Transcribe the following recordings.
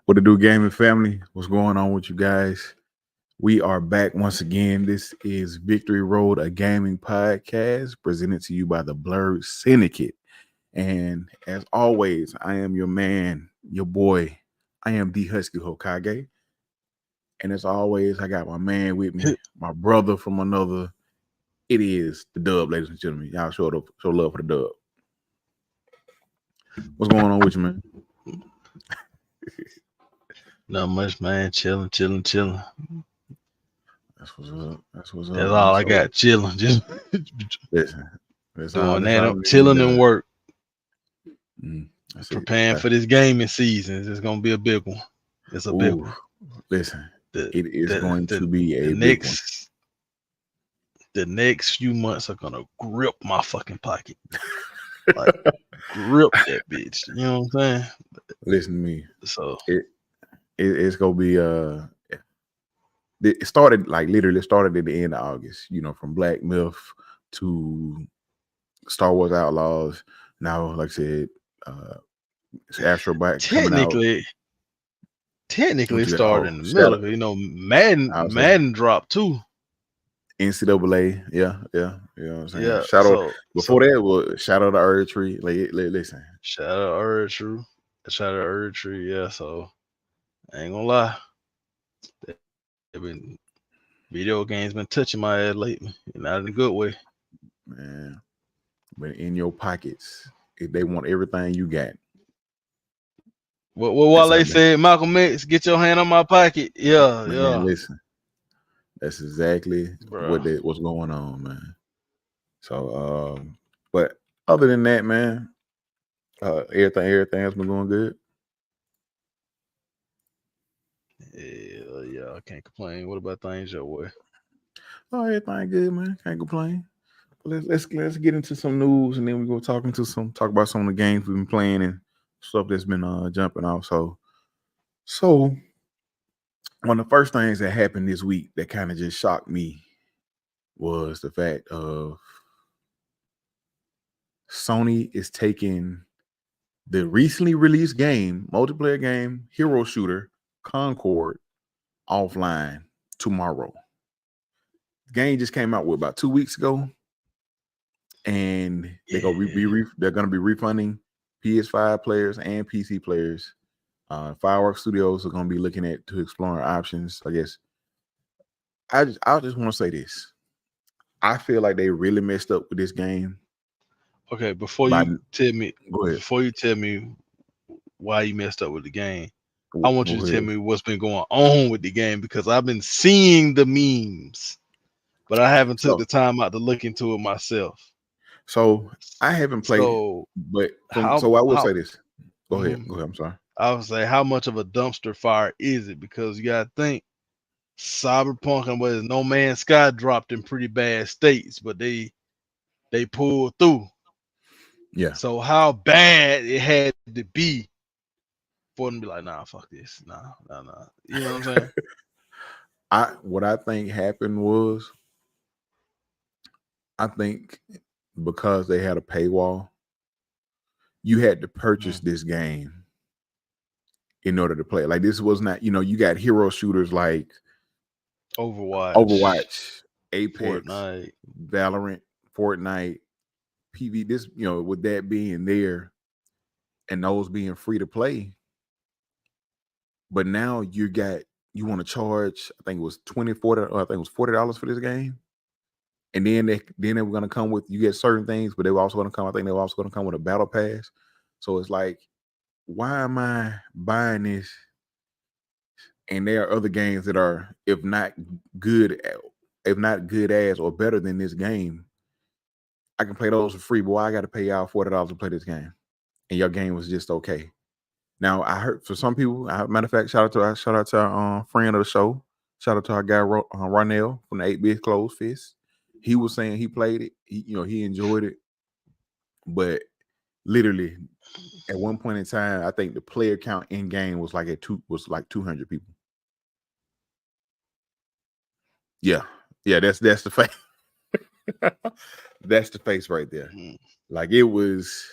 What to do, gaming family? What's going on with you guys? We are back once again. This is Victory Road, a gaming podcast presented to you by the Blerd Syndicate. And as always, I am your man, your boy. I am the Husky Hokage. And as always, I got my man with me, my brother from another. It is the dub, ladies and gentlemen. Y'all show love for the dub. What's going on with you, man? Not much, man. Chilling. That's what's up. That's what's up. That's all I got. Chilling. Just listen. That's doing that's that. all I'm chilling and work. Preparing for this gaming season. It's gonna be a big one. It's a big one. Listen, it is going to be a big one. The next few months are gonna grip my fucking pocket. Like grip that bitch. You know what I'm saying? Listen to me. So it's gonna be it started like literally started at the end of August, from Black Myth to Star Wars Outlaws. Now, like I said, it's Astro Bike coming out. Technically started in the middle. Madden dropped too. NCAA, yeah. You know what I'm saying? Yeah. Before that was Shadow of the Erd Tree. Listen. Shadow of the Erd Tree, yeah. So I ain't gonna lie. Video games been touching my head lately, not in a good way. Man, but in your pockets, if they want everything you got. What Wale said, Malcolm X, get your hand on my pocket. Yeah, man, yeah. Listen, that's exactly what's going on, man. So, but other than that, man, everything has been going good. Yeah, I can't complain. What about things your way? Oh, everything good, man. Can't complain. Let's get into some news, and then we go talk about some of the games we've been playing and stuff that's been jumping off. So one of the first things that happened this week that kind of just shocked me was the fact of Sony is taking the recently released multiplayer game, hero shooter, Concord, offline tomorrow. The game just came out about 2 weeks ago, and they're gonna be refunding PS5 players and PC players. Fireworks Studios are gonna be looking to exploring options. I guess I just want to say this. I feel like they really messed up with this game. Okay, before you tell me why you messed up with the game, I want you to tell me what's been going on with the game, because I've been seeing the memes, but I haven't took the time out to look into it myself. So I haven't played, I will say this. Go ahead. I'm sorry. I would say, how much of a dumpster fire is it? Because you gotta think, Cyberpunk and No Man's Sky dropped in pretty bad states, but they pulled through. Yeah. So how bad it had to be for them to be like, nah, fuck this. Nah. You know what I'm saying? What I think happened was, I think because they had a paywall, you had to purchase this game in order to play. Like, this was not, you got hero shooters like Overwatch, Apex, Fortnite. Valorant, Fortnite, PV. This, with that being there and those being free to play. But now you want to charge, I think it was $40 for this game. And then they were going to come with, you get certain things, but they were also going to come, I think they were also going to come with a battle pass. So it's like, why am I buying this? And there are other games that are, if not good as or better than this game, I can play those for free. But why I got to pay y'all $40 to play this game? And your game was just okay. Now, I heard for some people, matter of fact, shout out to our friend of the show. Shout out to our guy Ronell from the 8-Bit Closed Fist. He was saying he played it. He enjoyed it. But literally, at one point in time, I think the player count in game was like 200 people. Yeah, that's the face. That's the face right there. Like, it was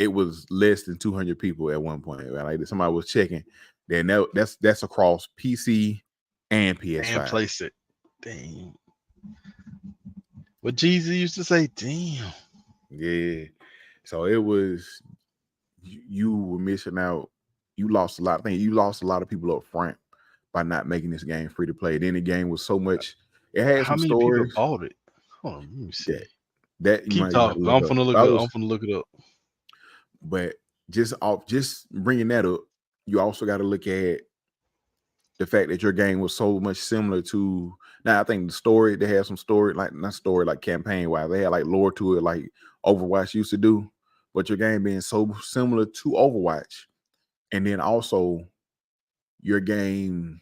it was less than 200 people at one point. Right? Like somebody was checking. Then that's across PC and PS5. And place it. Damn. What Jeezy used to say, damn. Yeah. So it was, you were missing out. You lost a lot of things. You lost a lot of people up front by not making this game free to play. Then the game was so much. It had How some many stories. people bought it? Hold on, let me see. That you keep might talking. I'm finna look it up. I'm finna look it up. But just bringing that up, you also got to look at the fact that your game was so much similar to. Now I think the story, they had some story, like not story like campaign wise, they had like lore to it like Overwatch used to do. But your game being so similar to Overwatch, and then also your game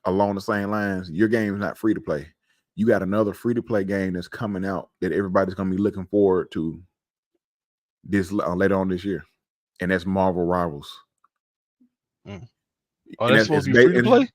along the same lines, your game is not free to play. You got another free to play game that's coming out that everybody's gonna be looking forward to this later on this year, and that's Marvel Rivals. Oh, that's supposed to be free to play?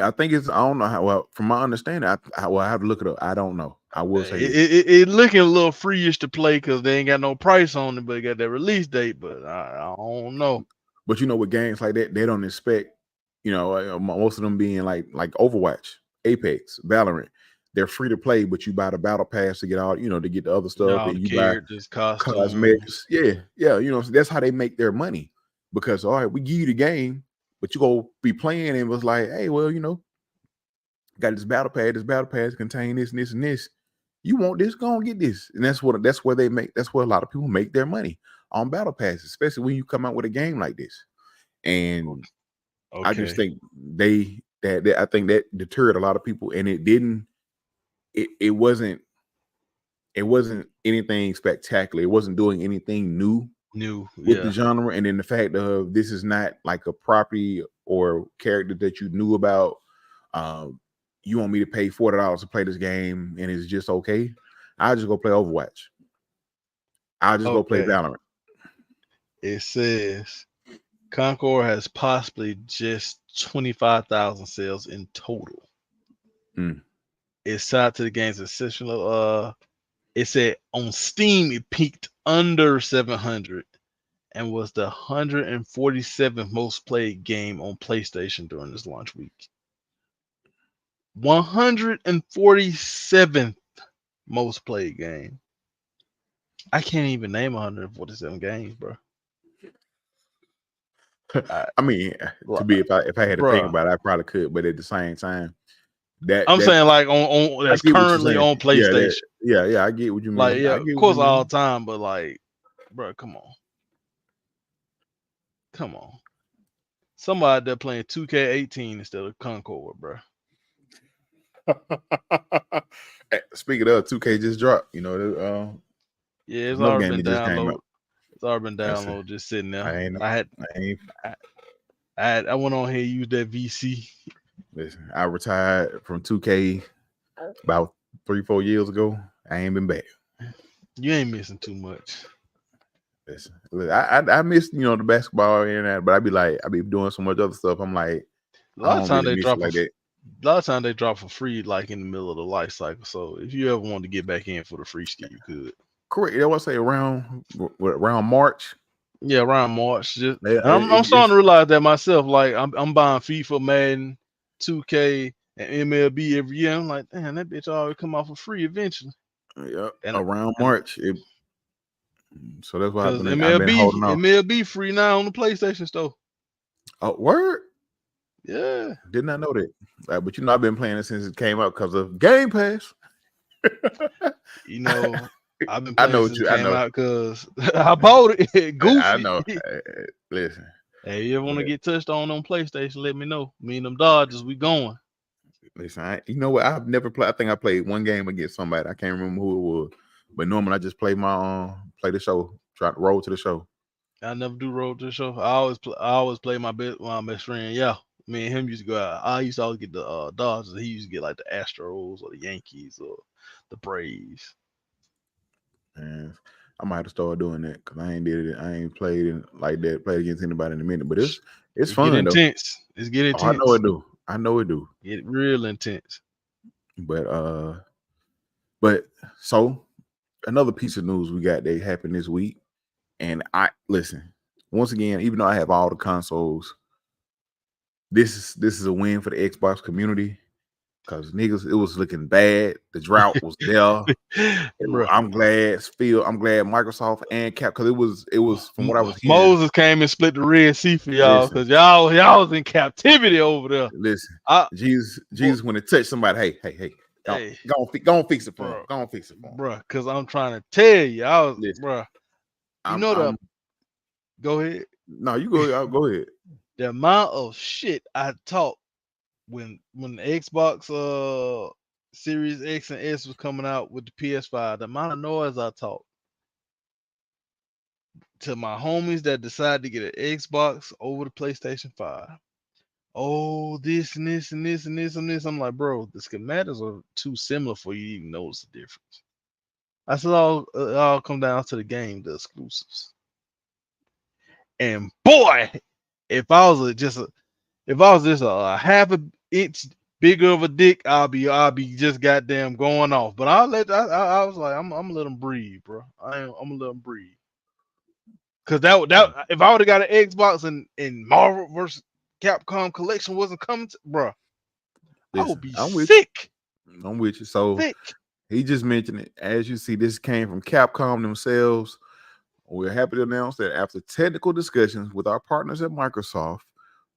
I think it's, I don't know how, well, from my understanding, I have to look it up. I don't know. I will say it looking a little free-ish to play because they ain't got no price on it, but it got that release date, but I don't know. But you know, with games like that, they don't expect, you know, most of them being like Overwatch, Apex, Valorant. They're free to play, but you buy the battle pass to get all, you know, to get the other stuff, and you buy cosmetics. Yeah, you know, so that's how they make their money. Because all right, we give you the game, but you go be playing and was like, hey, well, you know, got this battle pass contain this and this and this. You want this, go and get this. And that's where a lot of people make their money on battle passes, especially when you come out with a game like this. And I just think I think that deterred a lot of people, and it wasn't anything spectacular. It wasn't doing anything new with the genre. And then the fact of this is not like a property or character that you knew about. You want me to pay $40 to play this game and it's just okay? I'll just go play Overwatch. I'll just go play Valorant. It says Concord has possibly just 25,000 sales in total. It's tied to the game's exceptional. It said on Steam it peaked under 700 and was the 147th most played game on PlayStation during this launch week. 147th most played game. I can't even name 147 games, bro. I mean, if I had to think about it, I probably could, but at the same time, I'm saying like on that's currently on PlayStation. Yeah, I get what you mean. Like, yeah, of course, all the time, but like, bro, come on. Somebody there playing 2K18 instead of Concord, bro. Speaking of 2K, just dropped. You know, it's already been downloaded. It's already been downloaded, just sitting there. I went on here and used that VC. Listen, I retired from 2K about 3-4 years ago. I ain't been back. You ain't missing too much. Listen, I miss, you know, the basketball and that, but I be doing so much other stuff. I'm like, a lot of times they drop like that. A lot of times they drop for free, like in the middle of the life cycle. So if you ever want to get back in for the free ski, you could. Correct. I want to say around March. Yeah, around March. I'm starting to realize that myself. Like I'm buying FIFA, Madden, 2K, and MLB every year. I'm like, damn, that bitch always come out for free eventually. Yeah, around March. So that's why I've been holding on. MLB free now on the PlayStation store. Oh, word? Yeah. Did not know that. But you know, I've been playing it since it came out because of Game Pass. You know, I've been playing since it came out because I bought it. Goofy. I know. Listen. Hey, you ever want to get touched on PlayStation, let me know. Me and them Dodgers, we going. Listen, you know what? I've never played. I think I played one game against somebody. I can't remember who it was. But normally I just play play the show, try to roll to the show. I never do roll to the show. I always play my best friend. Yeah, me and him used to go out. I used to always get the Dodgers. He used to get like the Astros or the Yankees or the Braves. And I might have to start doing that because I ain't did it. I ain't played it like that. Played against anybody in a minute, but it's fun. Get intense. Though. It's getting intense. I know it do. Get real intense. But so another piece of news we got that happened this week And I listen, once again, even though I have all the consoles, this is a win for the Xbox community. Because niggas, it was looking bad. The drought was there. I'm glad Microsoft and Cap, because it was from what I was hearing. Moses came and split the Red Sea for y'all because y'all was in captivity over there. Listen, Jesus when it touched somebody, hey, go on fix it for him. Go on fix it for him, bro. Because I'm trying to tell you, I was, bro. Go ahead. No, you go. I'll go ahead. The amount of shit I talked when the Xbox Series X and S was coming out with the PS5, the amount of noise I talked to my homies that decided to get an Xbox over the PlayStation 5. Oh, this and this and this and this and this. I'm like, bro, the schematics are too similar for you to even notice the difference. I said, all come down to the game, the exclusives. And boy, if I was just a half an inch bigger of a dick, I'll be just goddamn going off. But I was like, I'm gonna let them breathe, bro. I'm gonna let them breathe. Cause that if I would have got an Xbox and Marvel vs. Capcom collection wasn't coming, bro, I would be sick. I'm with you. So he just mentioned it. As you see, this came from Capcom themselves. We're happy to announce that after technical discussions with our partners at Microsoft,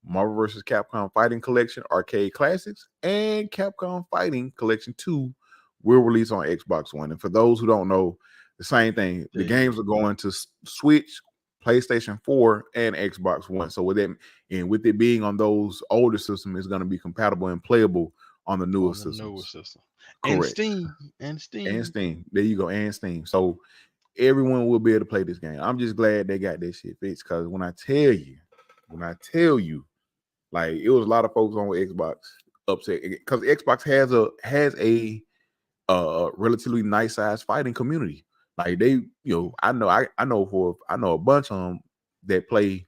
Marvel vs. Capcom Fighting Collection Arcade Classics and Capcom Fighting Collection 2 will release on Xbox One. And for those who don't know, the same thing. The games are going to Switch, PlayStation 4, and Xbox One. So with it being on those older systems, it's going to be compatible and playable on the newer systems. Correct. And Steam. There you go. And Steam. So everyone will be able to play this game. I'm just glad they got this shit fixed, because when I tell you, like, it was a lot of folks on Xbox upset because Xbox has a relatively nice size fighting community. Like, they, I know a bunch of them that play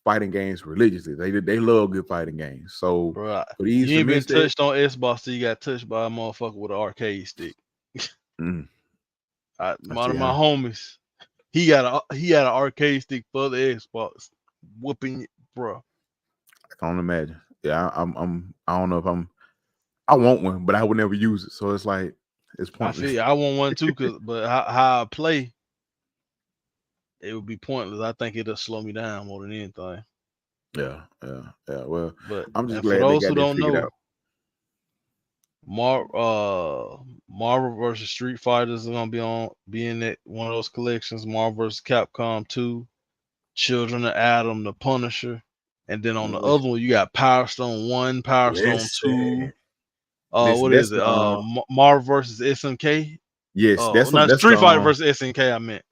fighting games religiously. They love good fighting games. So, bro, you ain't been touched on Xbox till you got touched by a motherfucker with an arcade stick. One of my homies, he got an arcade stick for the Xbox, whooping, bro. I can't imagine. Yeah, I don't know if I want one, but I would never use it. So it's like, it's pointless. I want one too, but how I play, it would be pointless. I think it'll slow me down more than anything. Yeah. Well, but I'm just glad they got this figured out. Marvel vs. Street Fighters is gonna be in that one of those collections. Marvel vs. Capcom 2, Children of Adam, The Punisher, and then on the other one you got Power Stone 1, Power Stone 2. What is it? Marvel vs. SNK. Yes, that's Street Fighter versus SNK. I meant.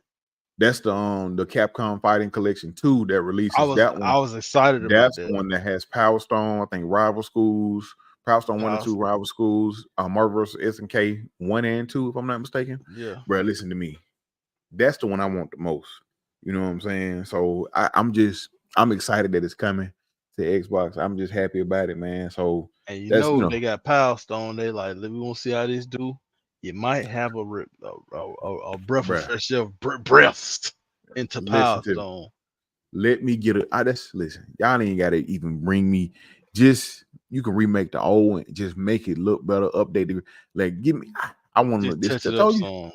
That's the Capcom Fighting Collection 2 that releases. I was excited about that. That's the one that has Power Stone, I think, Rival Schools, Power Stone 1 and 2, Rival Schools, Marvel vs. SNK 1 and 2, if I'm not mistaken. Yeah. Bro, listen to me. That's the one I want the most. You know what I'm saying? So I'm excited that it's coming to Xbox. I'm just happy about it, man. So, and they got Power Stone. They like, we want to see how this do. You might have a breath of fresh air breath into Power Stone. Let me get it. Listen, y'all ain't gotta even bring me. Just, you can remake the old and just make it look better, update it. Like, give me. I want to touch it up some.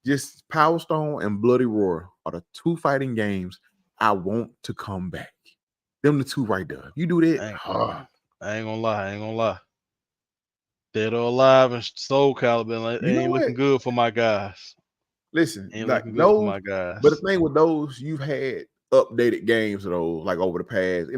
Just Power Stone and Bloody Roar are the two fighting games I want to come back. Them the two right there. You do that. I ain't gonna lie. Dead or Alive and Soul Calibur, they ain't looking good for my guys. Listen, like those, my guys. But the thing with those, you've had updated games of those, like over the past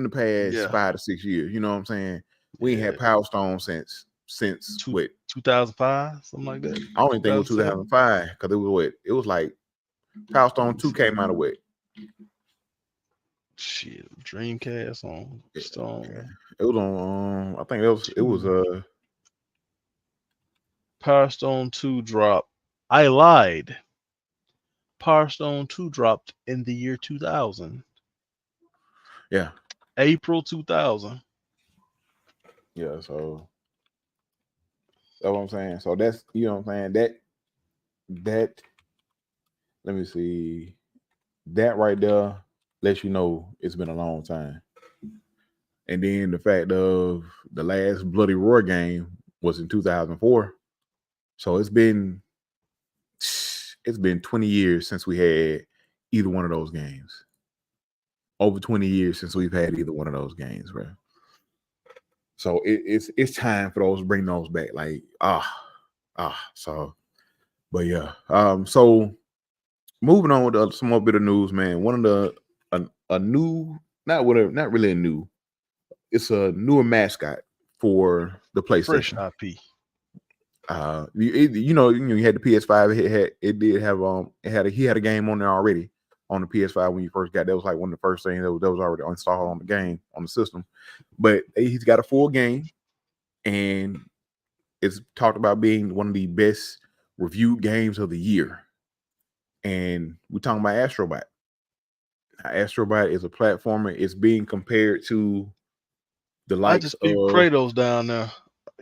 5 to 6 years. You know what I'm saying? We ain't had Power Stone since 2005, something like that. I don't even think it was 2005, because it was like Power Stone 2 came out of what? Shit, Dreamcast on Stone. It was on. I think it was Power Stone 2 dropped. I lied. Power Stone 2 dropped in the year 2000. Yeah. April 2000. Yeah, so that's what I'm saying. So that's, you know what I'm saying, that let me see. that right there lets you know it's been a long time. And then the fact of the last Bloody Roar game was in 2004. So it's been 20 years since we had either one of those games. Over 20 years since we've had either one of those games, bro. So it's time for those to bring those back. Like so, but yeah. So moving on to some more bit of news, man. One of the a new, not really a new. It's a newer mascot for the PlayStation. Fresh IP. You had the PS5. He had a game on there already on the PS5 when you first got. That was like one of the first things that was already installed on the game on the system. But he's got a full game, and it's talked about being one of the best reviewed games of the year. And we're talking about Astrobot. Astrobot is a platformer. It's being compared to the likes I just beat Kratos down there.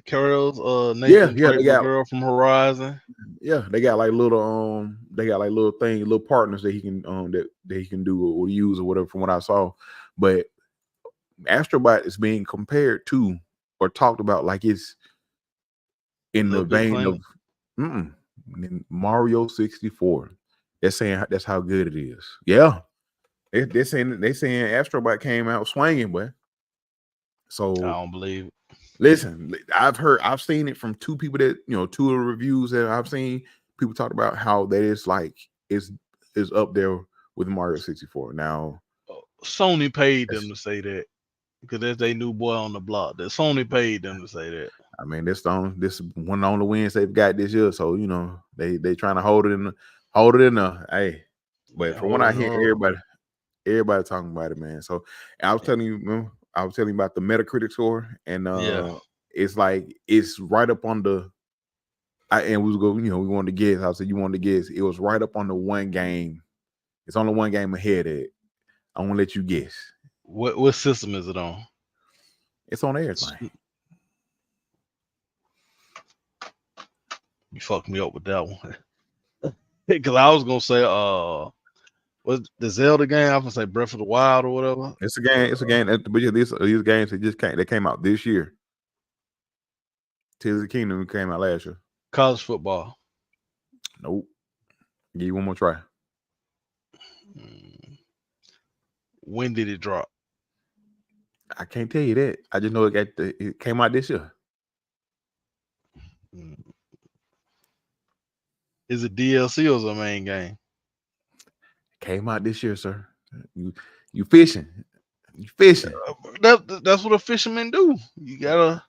Kratos, Nathan Drake, the girl from Horizon. Yeah, they got like little little partners that he can that he can do or use or whatever from what I saw. But Astrobot is being compared to or talked about like it's in the vein of Mario 64. They're saying that's how good it is. Yeah. They're saying Astrobot came out swinging, but so I don't believe it. Listen, I've seen it from two people that two of the reviews that I've seen. People talk about how that is like is up there with Mario 64. Now, Sony paid them to say that because that's their new boy on the block. That Sony paid them to say that. I mean, this one of the only wins they've got this year, so they trying to hold it in there. Hey, but from what I hear, everybody talking about it, man. So I was telling you about the Metacritic score, and it's like it's right up on the. And we was we wanted to guess. I said you wanted to guess. It was right up on the one game. It's only one game ahead of it. I want to let you guess. What system is it on? It's on everything. You fucked me up with that one. Because I was gonna say, what's the Zelda game? I was gonna say Breath of the Wild or whatever. It's a game. But these games they came out this year. Tears of the Kingdom came out last year. College football. Nope. Give you one more try. When did it drop? I can't tell you that. I just know it came out this year. Is it DLC or is it a main game? Came out this year, sir. You fishing. You fishing. That's what a fisherman do. You gotta.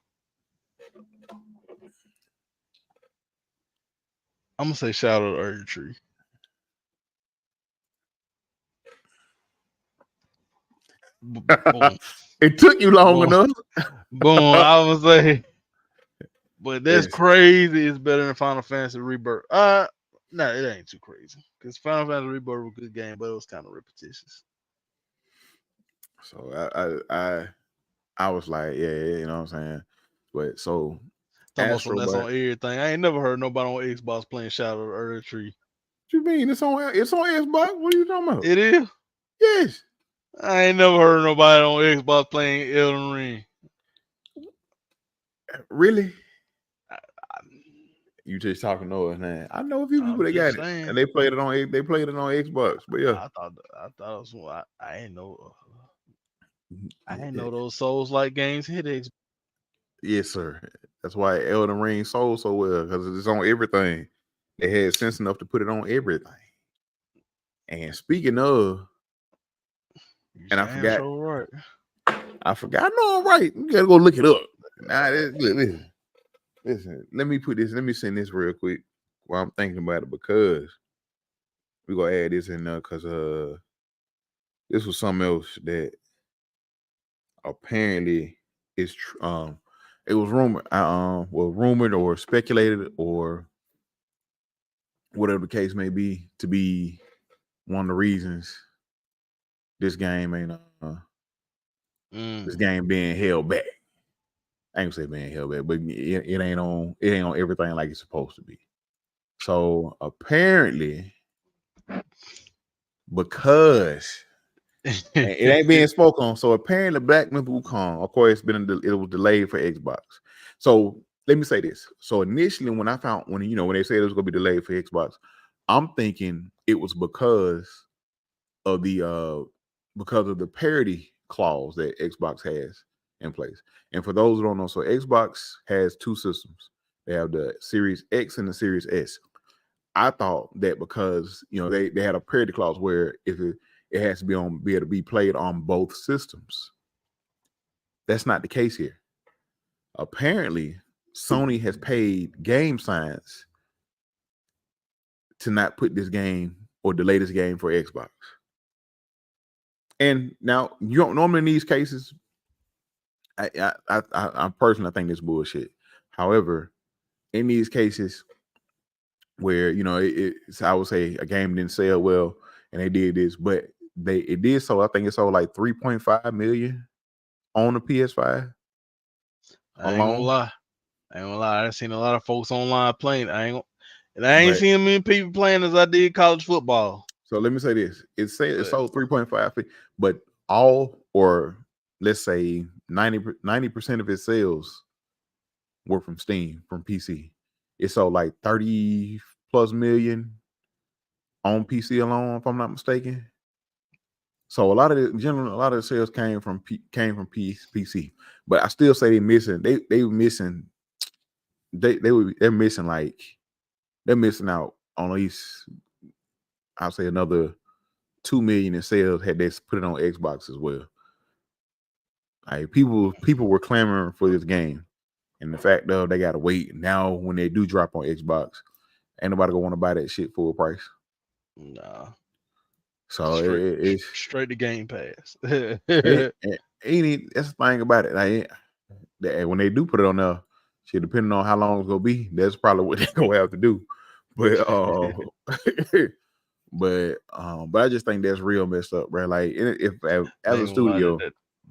I'm gonna say Shadow of the Earth Tree. Boom. It took you long enough. Boom. I was say, but that's crazy. It's better than Final Fantasy Rebirth. No, it ain't too crazy because Final Fantasy Rebirth was a good game, but it was kind of repetitious. So I was like, yeah, you know what I'm saying. But so that's on everything. I ain't never heard nobody on Xbox playing Shadow of the Earth Tree. What you mean? It's on Xbox? What are you talking about? It is? Yes. I ain't never heard nobody on Xbox playing Elden Ring. Really? You just talking noise, man. I know a few people that got it, and they played it on Xbox. But yeah, I thought it was. I ain't know. I ain't know those Souls-like games hit Xbox. Yes, sir. That's why Elden Ring sold so well because it's on everything. They had sense enough to put it on everything. And speaking of, and I forgot. So right. I forgot. No, I'm right. You gotta go look it up. Nah, listen. Let me send this real quick while I'm thinking about it because we're gonna add this in there because this was something else that apparently is it was rumored, rumored or speculated or whatever the case may be to be one of the reasons this game ain't this game being held back. I ain't gonna say being held back, but it ain't on everything like it's supposed to be. So apparently because it ain't being spoken on. So apparently, Black Myth Wukong, of course, it was delayed for Xbox. So let me say this. So initially, when they said it was gonna be delayed for Xbox, I'm thinking it was because of the parity clause that Xbox has in place. And for those who don't know, so Xbox has two systems. They have the Series X and the Series S. I thought that because they had a parity clause where if it has to be able to be played on both systems. That's not the case here. Apparently, Sony has paid Game Science to not put this game or delay this game for Xbox. And now you don't normally in these cases. I personally think this bullshit. However, in these cases where I would say a game didn't sell well and they did this, but it did so. I think it sold like 3.5 million on the PS5. I ain't gonna lie. I've seen a lot of folks online playing. I ain't seen many people playing as I did college football. So let me say this: it sold 3.5, but all, or let's say 90% of its sales were from Steam, from PC. It sold like 30+ million on PC alone, if I'm not mistaken. So a lot of the sales came from PC. But I still say they're missing. They're missing out on at least, I'll say, another 2 million in sales had they put it on Xbox as well. Like people were clamoring for this game, and the fact of they gotta wait now when they do drop on Xbox, ain't nobody gonna want to buy that shit full price. Nah. So it's straight to Game Pass. That's the thing about it. When they do put it on there, shit, depending on how long it's gonna be, that's probably what they're gonna have to do. But but I just think that's real messed up, bro. Like if as a studio,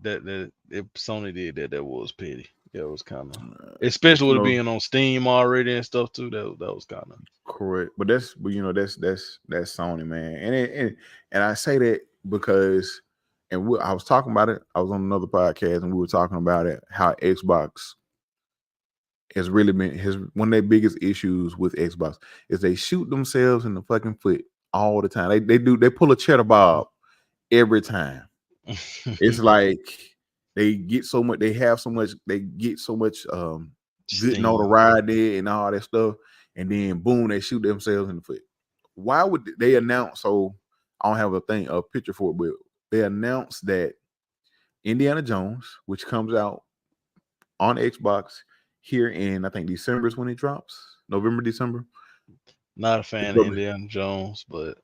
that if Sony did that was petty. That was kind of, especially with it being on Steam already and stuff too. That was kind of correct. But that's Sony, man. And I say that because, and I was talking about it. I was on another podcast and we were talking about it. How Xbox has really been one of their biggest issues with Xbox is they shoot themselves in the fucking foot all the time. They pull a cheddar bob every time. It's like they get so much, they get so much good notoriety and all that stuff, and then boom, they shoot themselves in the foot. Why would they announce? So I don't have a picture for it, but they announced that Indiana Jones, which comes out on Xbox here in, I think, December is when it drops. November, December. Not a fan of Indiana Jones, but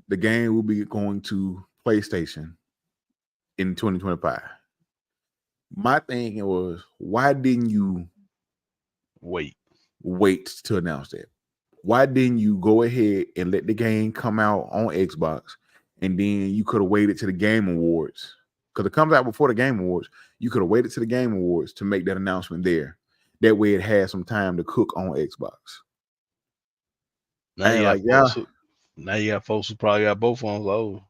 the game will be going to PlayStation in 2025. My thing was, why didn't you wait to announce that? Why didn't you go ahead and let the game come out on Xbox, and then you could have waited to the Game Awards? Because it comes out before the Game Awards. You could have waited to the Game Awards to make that announcement there. That way it had some time to cook on Xbox. Now you got folks who probably got both of them. Oh,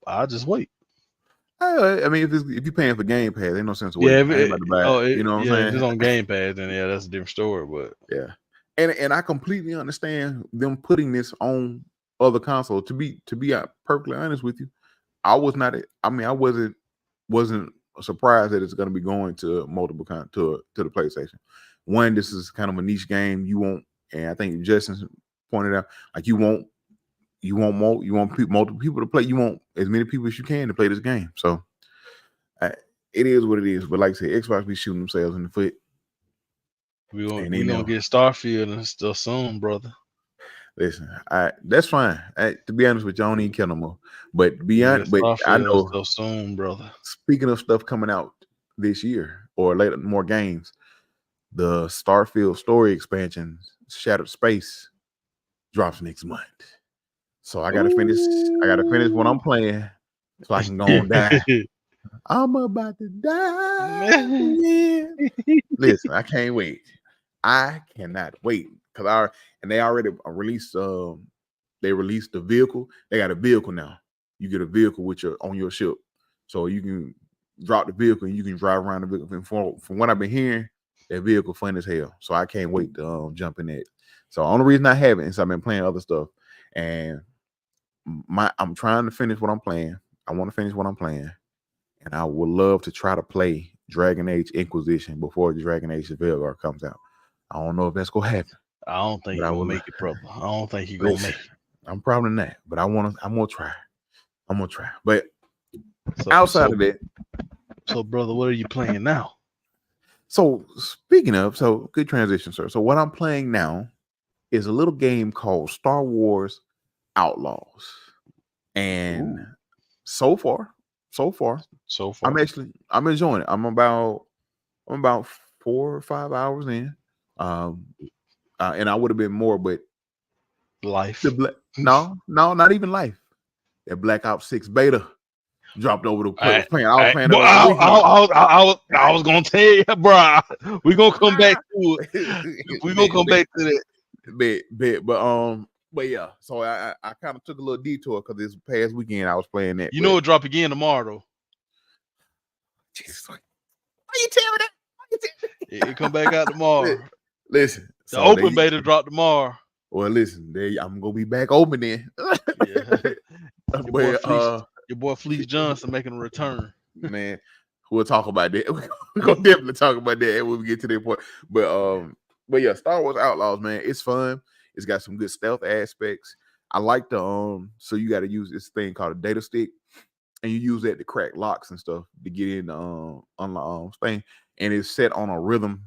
I'll just wait. I mean, if you're paying for Game Pass, ain't no sense waiting. Yeah, I ain't about to buy it. You know what I'm saying? If it's on Game Pass, then that's a different story. But yeah, and I completely understand them putting this on other consoles. To be perfectly honest with you, I wasn't surprised that it's going to be going to multiple to the PlayStation. One, this is kind of a niche game. You won't, and I think Justin pointed out, like you want multiple people to play. You want as many people as you can to play this game. So it is what it is. But like I said, Xbox be shooting themselves in the foot. We're gonna get Starfield and stuff soon, brother. Listen, that's fine. To be honest with you, I don't even care no more. But beyond, but I know stuff soon, brother. Speaking of stuff coming out this year or later, more games, the Starfield story expansion, Shattered Space, drops next month. So I gotta finish. I gotta finish what I'm playing so I can go and die. I'm about to die. Listen, I can't wait. I cannot wait because they already released they released the vehicle. They got a vehicle now. You get a vehicle with on your ship, so you can drop the vehicle and you can drive around the vehicle. And from what I've been hearing, that vehicle fun as hell. So I can't wait to jump in that. So the only reason I haven't is I've been playing other stuff, and I'm trying to finish what I'm playing. I want to finish what I'm playing, and I would love to try to play Dragon Age Inquisition before Dragon Age Veilguard comes out. I don't know if that's gonna happen. I don't think you're gonna make it, brother. I don't think you're gonna make it. I'm probably not, but I'm gonna try. I'm gonna try. But outside of that, so brother, what are you playing now? So speaking of, so good transition, sir. So what I'm playing now is a little game called Star Wars Outlaws, and so far, I'm enjoying it. I'm about 4 or 5 hours in, and I would have been more, but life. No, not even life. That Black Ops 6 beta dropped over the place. I was gonna tell you, bro. We're gonna come back to it. We're gonna come back to that. But yeah. So I kind of took a little detour because this past weekend I was playing that. You know, it drop again tomorrow, though. Jesus, why you tell me that? It come back out tomorrow. Listen, the open beta drop tomorrow. Well, listen, I'm gonna be back open then. Your boy Fleece Johnson making a return. Man, we'll talk about that. We're gonna definitely talk about that when we get to that point. But yeah, Star Wars Outlaws, man, it's fun. It's got some good stealth aspects. I like the so you got to use this thing called a data stick, and you use that to crack locks and stuff to get in unlock thing. And it's set on a rhythm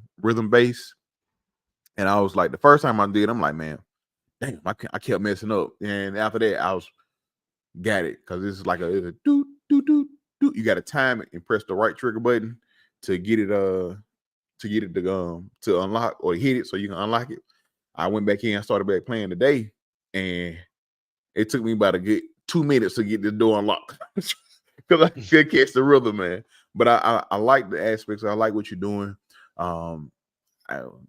base. And I was like, the first time I did, I'm like, man, damn, I kept messing up. And after that, I got it, because it's like a doot doot doot doot. You got to time it and press the right trigger button to get it to unlock or hit it so you can unlock it. I went back in and started back playing today, and it took me about a good 2 minutes to get this door unlocked because I could catch the rhythm, man. But I like the aspects. I like what you're doing.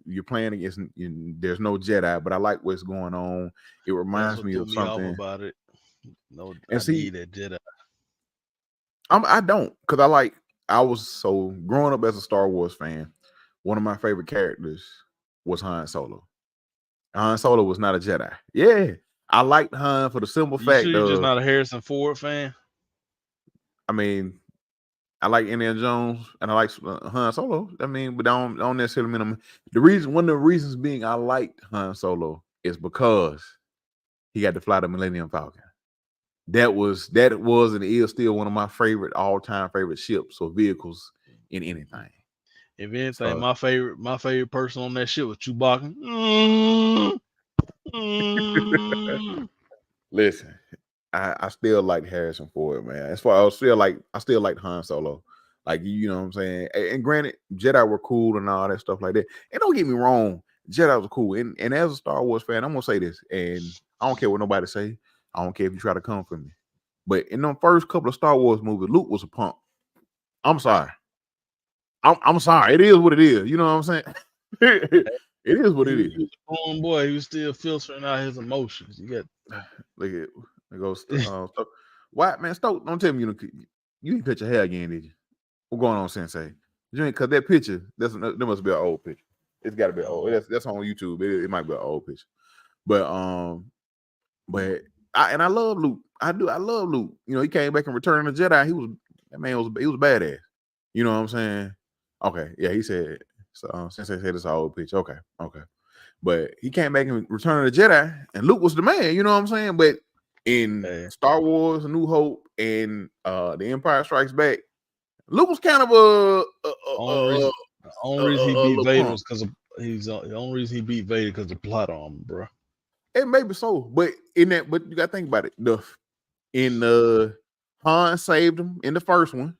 You're playing against, there's no Jedi, but I like what's going on. It reminds me of something about it. No, and see that Jedi. I don't, because I was so growing up as a Star Wars fan. One of my favorite characters was Han Solo. Han Solo was not a Jedi. Yeah, I liked Han for the simple fact sure you're just not a Harrison Ford fan. I mean, I like Indiana Jones and I like Han Solo. I mean, but I don't necessarily mean one of the reasons being I liked Han Solo is because he got to fly the Millennium Falcon. That was and is still one of my all-time favorite ships or vehicles in anything. If anything, my favorite person on that ship was Chewbacca. Listen, I still like Harrison Ford, man. As far I still like Han Solo. Like, you know what I'm saying? And granted, Jedi were cool and all that stuff like that. And don't get me wrong, Jedi was cool. And as a Star Wars fan, I'm gonna say this, and I don't care what nobody say. I don't care if you try to come for me. But in the first couple of Star Wars movies, Luke was a punk. I'm sorry. I'm sorry. It is what it is. You know what I'm saying? It is what it is. Boy, he was still filtering out his emotions. You got look at it goes. White man, Stoke, don't tell me you didn't cut your hair again, did you? What's going on, Sensei? You ain't cut that picture. There must be an old picture. It's got to be old. That's on YouTube. It might be an old picture. But I love Luke. I love Luke. You know, he came back and Return of the Jedi. He was badass. You know what I'm saying? Okay, yeah, he said. So Sensei said it's an old picture. Okay. But he came back and Return of the Jedi, and Luke was the man. You know what I'm saying? But in Star Wars: A New Hope and The Empire Strikes Back, Luke was kind of the only reason he beat Vader was because the only reason he beat Vader because of plot armor, bro. It may be so, but you gotta think about it. Han saved him in the first one.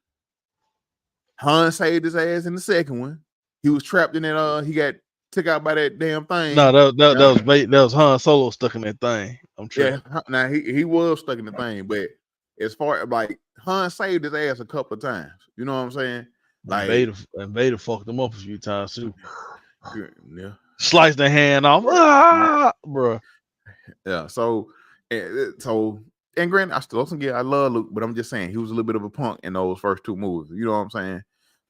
Han saved his ass in the second one. He was trapped in that. He got took out by that damn thing. No, that was Han Solo stuck in that thing. I'm tripping. Yeah, now he was stuck in the thing, but as far as like Han saved his ass a couple of times. You know what I'm saying? Like Vader fucked him up a few times too. Yeah, sliced the hand off, bro. Yeah, so And so, and granted, I still don't get. I love Luke, but I'm just saying he was a little bit of a punk in those first two movies. You know what I'm saying?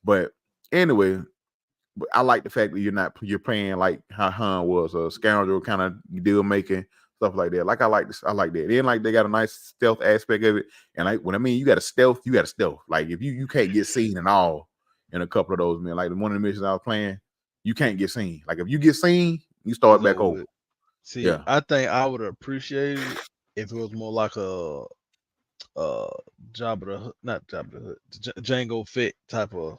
But anyway, but I like the fact that you're playing like how Han was a scoundrel kind of deal making stuff like that. Like I like this, I like that. Then like they got a nice stealth aspect of it. And like when I mean you got to stealth. Like if you can't get seen at all in a couple of those, man. Like one of the missions I was playing, you can't get seen. Like if you get seen, you start back over. See, yeah. I think I would appreciate it if it was more like a Django Fett type of,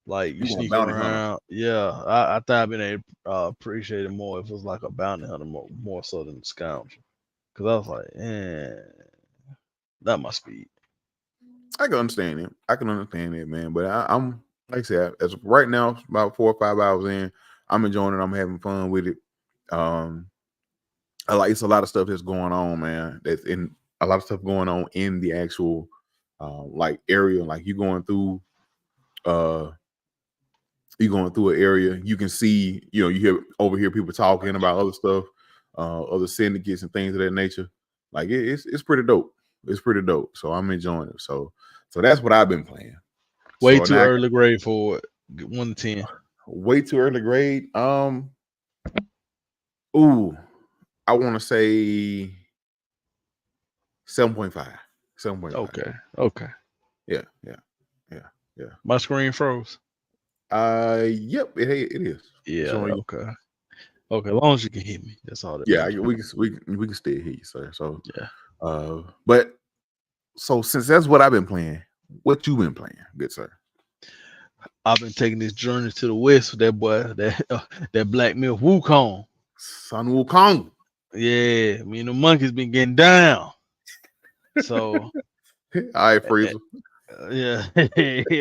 like you sneak around. Yeah, I thought I'd been able to appreciate it more if it was like a bounty hunter more so than the scoundrel. Because I was like, not my speed. I can understand it, man. But I'm like I said, as right now, about 4 or 5 hours in, I'm enjoying it. I'm having fun with it. I like it's a lot of stuff that's going on, man. That's in a lot of stuff going on in the actual like area. Like you're going through an area, you can see, you hear people talking about other stuff, other syndicates and things of that nature. Like it's pretty dope. It's pretty dope. So I'm enjoying it. So that's what I've been playing. Way too early grade for it. 1 to 10. Way too early grade. Ooh, I want to say 7.5. 7.5. Okay. Yeah. My screen froze. Yep, it is. Yeah. Okay. As long as you can hear me, that's all that. Yeah, we can still hear you, sir. So yeah. But so since that's what I've been playing, what you been playing, good sir? I've been taking this journey to the west with that boy, that Black Myth Wukong. Son Wukong. Yeah, me and the monkeys been getting down. So all right, Freezer. Yeah,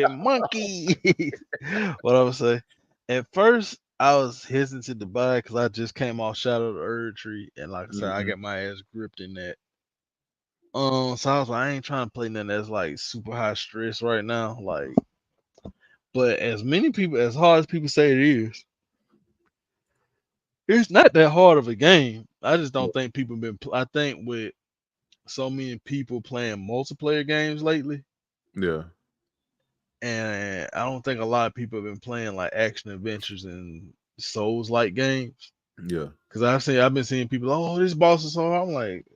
monkey. What I would say. At first, I was hesitant to buy because I just came off Shadow of the Erd Tree, and like I said, I got my ass gripped in that. So I was like, I ain't trying to play nothing that's like super high stress right now. Like, but as hard as people say it is, it's not that hard of a game. I just don't think people I think with so many people playing multiplayer games lately. Yeah. And I don't think a lot of people have been playing like action adventures and Souls-like games. Yeah. Because I've been seeing people, oh, this boss is so hard. I'm like,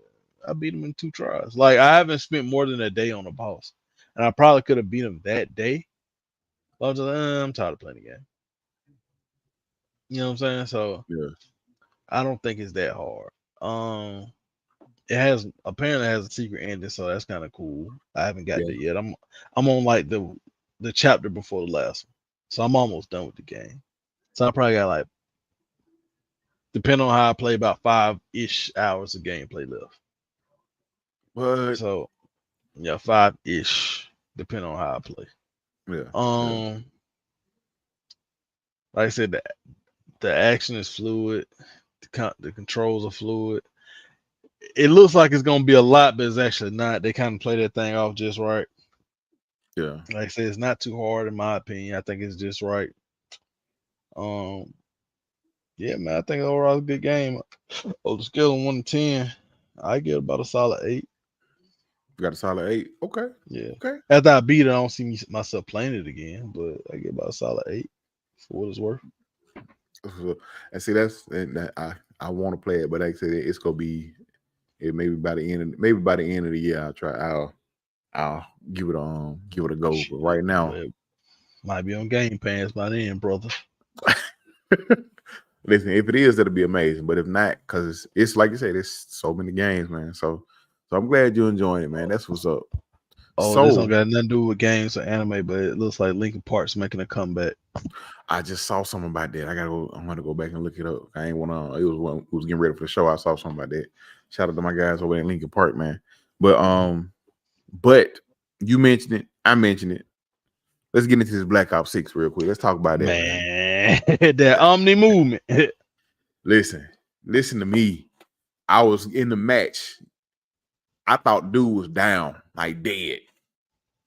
I beat him in 2 tries. Like I haven't spent more than a day on a boss, and I probably could have beat him that day. But I was just like, I'm tired of playing the game. You know what I'm saying? So yeah, I don't think it's that hard. It apparently has a secret ending, so that's kind of cool. I haven't got it yet. I'm on like the chapter before the last one, so I'm almost done with the game. So I probably got like, depending on how I play, about 5-ish hours of gameplay left. But so 5-ish, depending on how I play. Yeah. Like I said, the action is fluid. The controls are fluid. It looks like it's gonna be a lot, but it's actually not. They kind of play that thing off just right. Yeah. Like I said, it's not too hard in my opinion. I think it's just right. Yeah, man, I think overall it's a good game. On the scale of 1 to 10, I get about a solid 8. You got a solid 8? Okay. Yeah. Okay. After I beat it, I don't see myself playing it again, but I get about a solid 8 for what it's worth. And see, I want to play it, but like I said, it's gonna be maybe by the end of the year. I'll give it a go. But right now, it might be on Game Pass by then, brother. Listen, if it is, that'll be amazing. But if not, because it's like you said, there's so many games, man. So I'm glad you're enjoying it, man. That's what's up. Oh, this don't got nothing to do with games or anime, but it looks like Linkin Park's making a comeback. I just saw something about that. I'm gonna go back and look it up. I ain't wanna. It was getting ready for the show. I saw something about that. Shout out to my guys over in Linkin Park, man. But you mentioned it. I mentioned it. Let's get into this Black Ops 6 real quick. Let's talk about that, man. That Omni movement. Listen to me. I was in the match. I thought dude was down, like dead.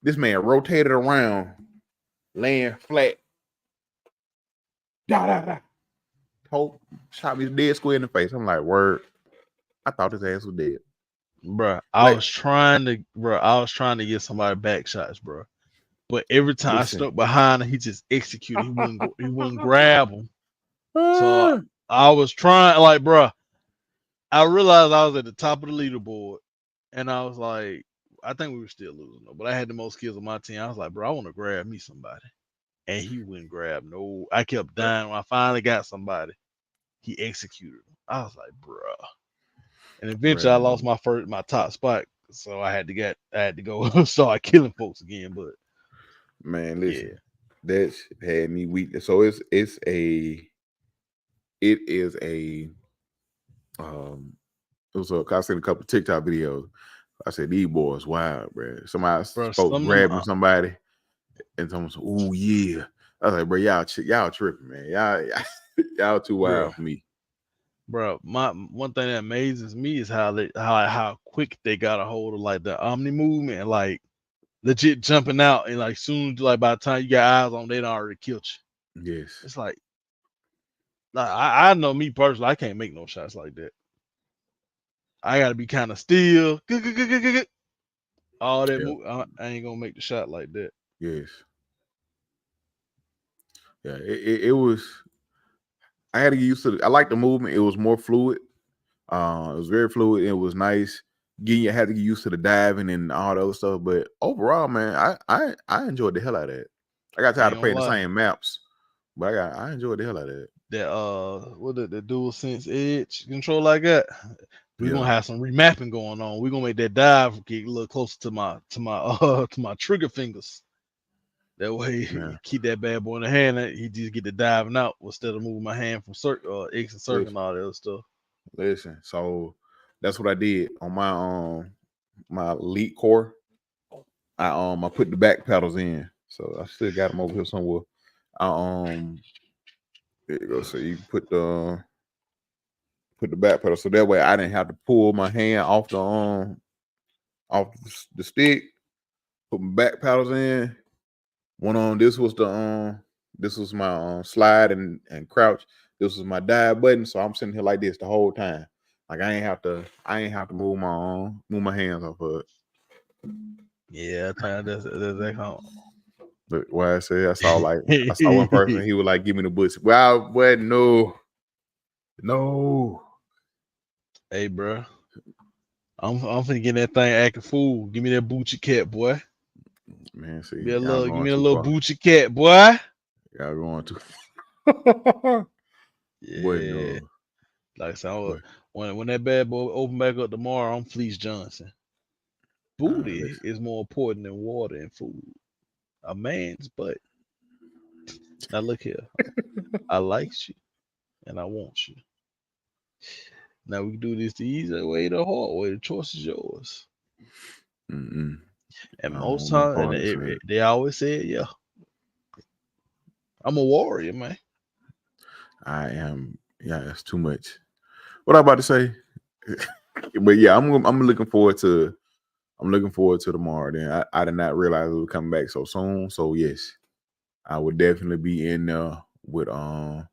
This man rotated around, laying flat. Shot me dead square in the face. I'm like, word. I thought his ass was dead. Bro, I was trying to get somebody back shots, bro. But every time I stuck behind him, he just executed. He wouldn't grab him. So I was trying, like, bro. I realized I was at the top of the leaderboard, and I was like, I think we were still losing, though, but I had the most kills on my team. I was like, bro, I want to grab me somebody, and he wouldn't grab. No, I kept dying. When I finally got somebody, he executed him. I was like, bro. And eventually, I lost my top spot, so I had to go start killing folks again. But man, listen, that had me weak. So it is a it was I seen a couple of TikTok videos. I said these boys wild, bro. Somebody spoke grabbing somebody, and someone said, "Oh yeah." I was like, bro, y'all tripping, man. Y'all too wild for me. Bro, one thing that amazes me is how quick they got a hold of like the Omni movement and like legit jumping out, and like soon, like by the time you got eyes on, they done already killed you. Yes, it's like I know me personally, I can't make no shots like that. I gotta be kind of still. All that move, I ain't gonna make the shot like that. Yes. Yeah, it was. I had to get used to it. I like the movement. It was more fluid. It was very fluid. It was nice. I had to get used to the diving and all the other stuff. But overall, man, I enjoyed the hell out of it. I got tired of playing the same maps, but I enjoyed the hell out of it. That the dual sense edge control I got. We're gonna have some remapping going on. We're gonna make that dive get a little closer to my trigger fingers. That way, keep that bad boy in the hand. He just get the diving out instead of moving my hand from X and circle and all that other stuff. Listen, so that's what I did on my elite core. I put the back pedals in, so I still got them over here somewhere. There you go. So you put the back pedal, so that way I didn't have to pull my hand off the stick. Put my back pedals in. One on this was my slide and crouch. This was my dive button. So I'm sitting here like this the whole time. Like I ain't have to move my hands off of it. Yeah, that's that how. But why I say I saw one person, he was like, give me the boots. Well, what? No. Hey, bro. I'm finna get that thing acting fool. Give me that Boochie cat, boy. Man, see, give me a little Boochie cat, boy. Y'all going to. Yeah. Boy, no. Like I said, when that bad boy open back up tomorrow, I'm Fleece Johnson. Booty is more important than water and food. A man's butt. Now look here. I like you and I want you. Now we can do this the easy way, the hard way. The choice is yours. Mm-mm. And most times, they always say, yeah. I'm a warrior, man. I am. Yeah, that's too much. What I'm about to say, but yeah, I'm looking forward to tomorrow. Then I did not realize it was coming back so soon. So yes, I would definitely be in with I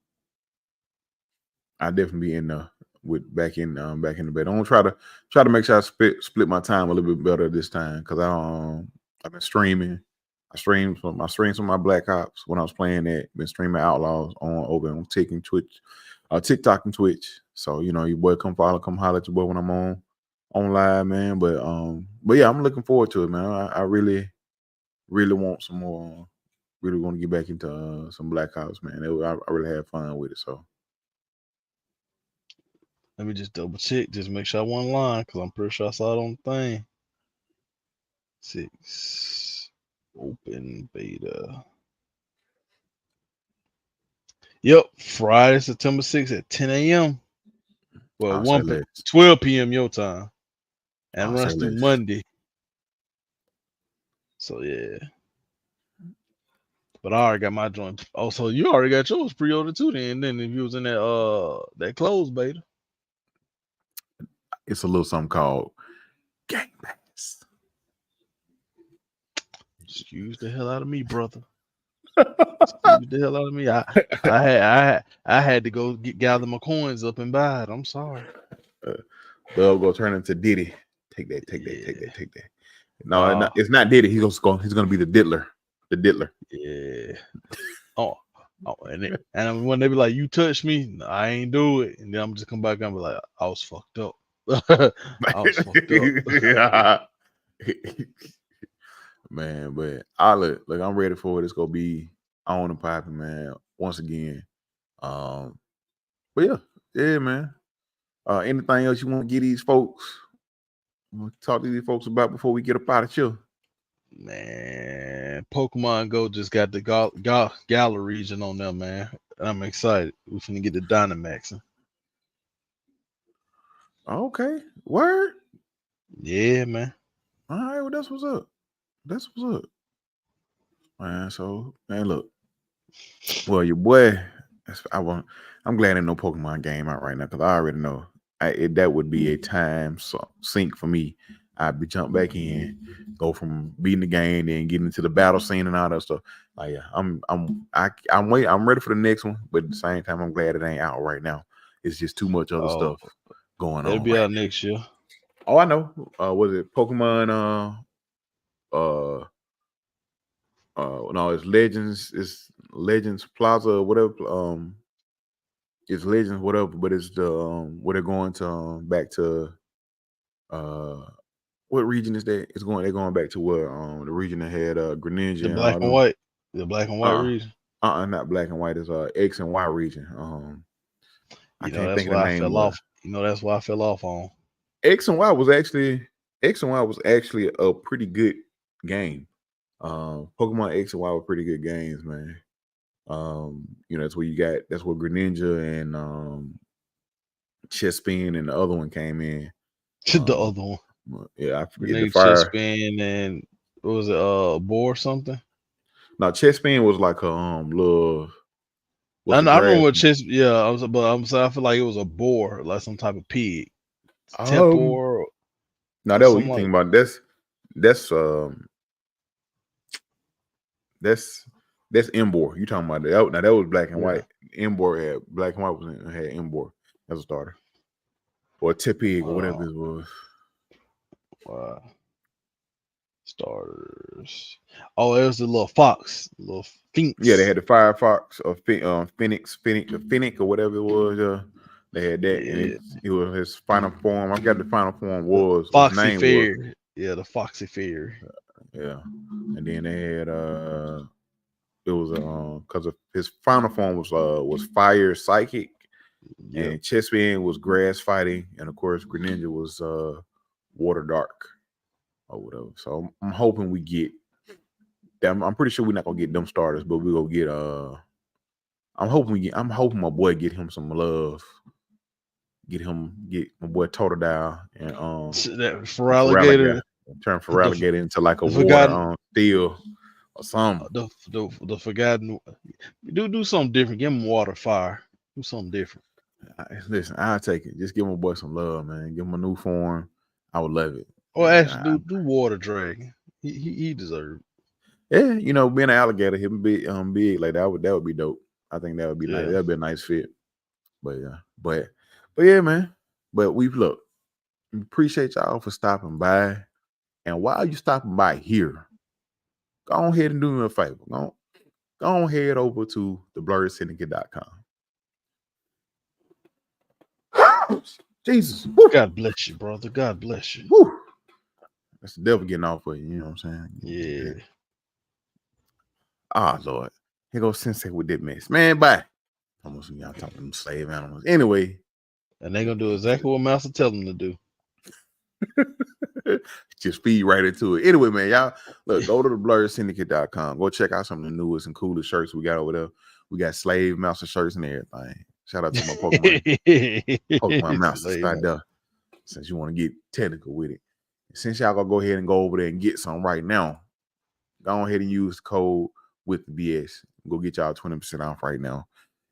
definitely be in with back in the bed. I'm gonna try to make sure I split my time a little bit better this time because I've been streaming. I streamed some of my Black Ops when I was playing that. Been streaming Outlaws over on TikTok and Twitch. So your boy come holler at your boy when I'm on live, man. But yeah, I'm looking forward to it, man. I really want some more. Really want to get back into some Black Ops, man. I really had fun with it. So let me just double check, just make sure I wasn't lying, because I'm pretty sure I saw it on the thing. 6 open beta. Yep, Friday, September 6th at 10 a.m. Well, 12 p.m. your time. And runs through Monday. So yeah. But I already got my joint. Oh, so you already got yours pre-ordered too then if you was in that closed beta. It's a little something called Game Pass. Excuse the hell out of me, brother. Excuse the hell out of me. I had to go gather my coins up and buy it. I'm sorry. They'll go turn into Diddy. Take that. No, it's not Diddy. He's gonna be the diddler. The diddler. Yeah. Oh, and when they be like, "You touch me," I ain't do it, and then I'm just come back and be like, "I was fucked up." I was fucked up. Man, but look, I'm ready for it. It's gonna be on and popping, man. Once again. But yeah, man. Anything else you want to get these folks? Talk to these folks about before we get up out of here? Man, Pokemon Go just got the Galar region on them, man. I'm excited. We're finna get the Dynamaxing. Okay, word. Yeah, man. All right, well, that's what's up. Man, so, man, look. Well, your boy, I'm glad there's no Pokemon game out right now because I already know that would be a time sink for me. I'd be jump back in, go from beating the game, then get into the battle scene and all that stuff. Like, yeah, I'm ready for the next one, but at the same time, I'm glad it ain't out right now. It's just too much other stuff going on. It'll be out next year. Oh, I know. Was it Pokemon? No, it's Legends. It's Legends Plaza or whatever. It's Legends whatever, but it's the where they're going to back to what region is that? They're going back to where the region that had Greninja the and black and white. The black and white region. Not black and white. It's X and Y region. I can't think of the name. That's why I fell off on. X and Y was actually a pretty good game. Pokemon X and Y were pretty good games, man. That's where Greninja and Chespin and the other one came in. The other one. Yeah, I forget Greninja, the fire. Chespin and what was it, a boar or something? No, Chespin was like a little. I remember what I feel like it was a boar, like some type of pig. Tempor. No, that's what you think about. That's Embor. You talking about that? Now that was black and white. Embor had black and white had Embor as a starter, or Tepig or whatever it was. Wow. Starters. Oh, it was the little fox, little Phoenix. Yeah, they had the Firefox or Phoenix or whatever it was. They had that, and it was his final form. I forgot the final form was. Foxy Fairy. Yeah, the Foxy Fairy. Yeah, and then they had it was because of his final form was Fire Psychic, and Chespin was Grass Fighting, and of course Greninja was Water Dark or whatever. So I'm hoping we get. I'm pretty sure we're not gonna get them starters, but we're gonna get I'm hoping my boy get him some love. Get my boy Totodile and Feraligatr. Turn Feraligatr into like a water steel or something. The forgotten. Do something different. Give him water, fire. Do something different. Listen, I'll take it. Just give my boy some love, man. Give him a new form. I would love it. Or actually, do water dragon. He deserved. Yeah, being an alligator, him big like that would be dope. I think that would be nice. That'd be a nice fit. But yeah, man. But we appreciate y'all for stopping by. And while you stopping by here, go ahead and do me a favor. Go ahead over to the BlerdSyndicate.com. Jesus. Woo. God bless you, brother. God bless you. Woo. That's the devil getting off of you, you know what I'm saying? Yeah. Lord. Here goes Sensei with that mess. Man, bye. Almost y'all talking them slave animals. Anyway. And they're gonna do exactly what Master tell them to do. Just feed right into it. Anyway, man, y'all go to the BlerdSyndicate.com. Go check out some of the newest and coolest shirts we got over there. We got Slave Master shirts and everything. Shout out to my Pokemon Masters right there. Since you want to get technical with it. Since y'all gonna go ahead and go over there and get some right now, go ahead and use the code with the BS. Go get y'all 20% off right now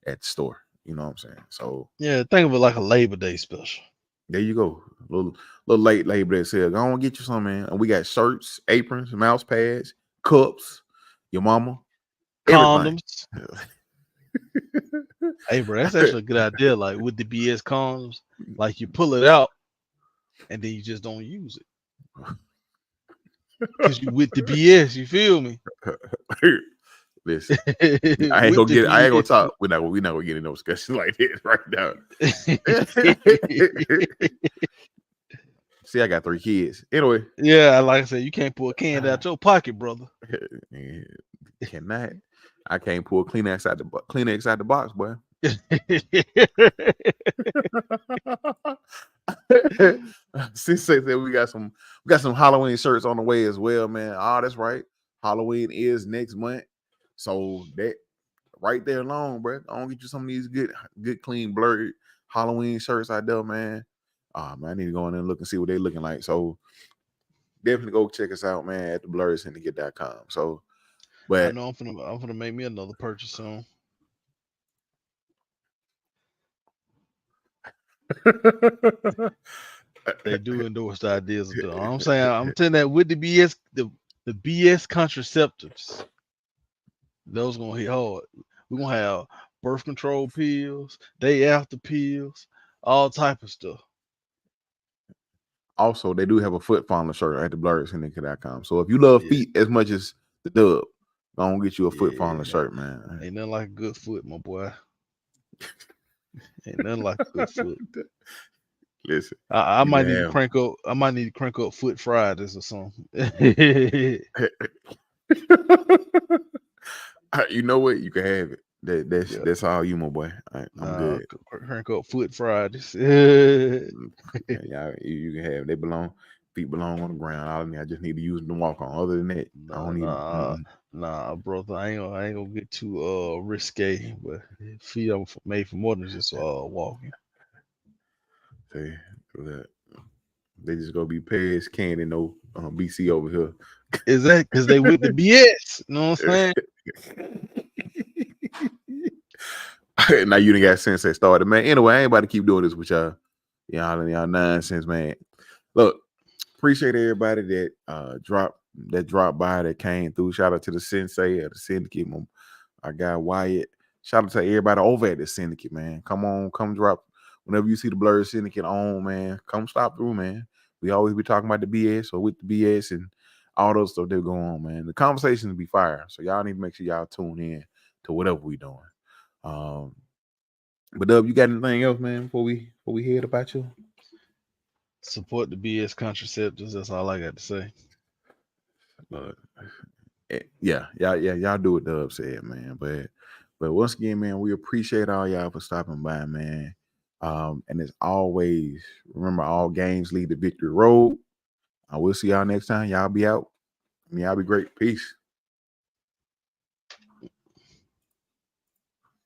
at the store. You know what I'm saying? So yeah, think of it like a Labor Day special. There you go. Little late Labor Day sale. Go on and get you some, man. And we got shirts, aprons, mouse pads, cups, your mama, condoms. Hey, bro, that's actually a good idea. Like with the BS condoms, like you pull it out and then you just don't use it. Cause you with the BS, you feel me? Listen, I ain't gonna talk. We're not gonna get in no discussion like this right now. See, I got 3 kids. Anyway. Yeah, like I said, you can't pull a candy out your pocket, brother. Cannot. I can't pull Kleenex out the box, boy. Sensei said we got some Halloween shirts on the way as well, man. Oh, that's right. Halloween is next month. So that right there alone, bro. I'm gonna get you some of these good clean Blerd Halloween shirts out there, man. Man, I need to go in there and look and see what they're looking like. So definitely go check us out, man, at the blerdsyndicate.com. So, but I know I'm gonna make me another purchase soon. They do endorse the ideas of them. I'm saying, I'm telling that with the BS, the BS contraceptives, those gonna hit hard. We're gonna have birth control pills, day after pills, all type of stuff. Also, they do have a foot fondler shirt at the blerdsyndicate.com. So if you love feet as much as the dub, I'm gonna get you a foot fondler shirt, man. Ain't nothing like a good foot, my boy. Ain't nothing like a good foot. Listen, I might need to crank up. I might need to crank up Foot Fridays or something. You know what? You can have it. That's all you, my boy. I'm good. Crank up Foot Fridays. Yeah, you can have. Feet belong on the ground. I just need to use them to walk on. Other than that, I don't need. Nah, brother. I ain't gonna get too risque. But feet are made for more than just walking. See, they just gonna be Paris, Candy, no BC over here. Is that because they with the BS? You know what I'm saying? Now you done got Sensei started, man. Anyway, I ain't about to keep doing this with y'all. Y'all nonsense, man. Look, appreciate everybody that dropped by, that came through. Shout out to the Sensei at the Syndicate, our guy Wyatt. Shout out to everybody over at the Syndicate, man. Come drop. Whenever you see the Blerd Syndicate on, man, come stop through, man. We always be talking about the BS or with the BS and all those stuff that go on, man. The conversations be fire. So y'all need to make sure y'all tune in to whatever we doing. But Dub, you got anything else, man, before we head about you? Support the BS contraceptives. That's all I got to say. Yeah, y'all do what Dub said, man. But once again, man, we appreciate all y'all for stopping by, man. And as always, remember, all games lead to victory road. I will see y'all next time. Y'all be out. Y'all be great. Peace.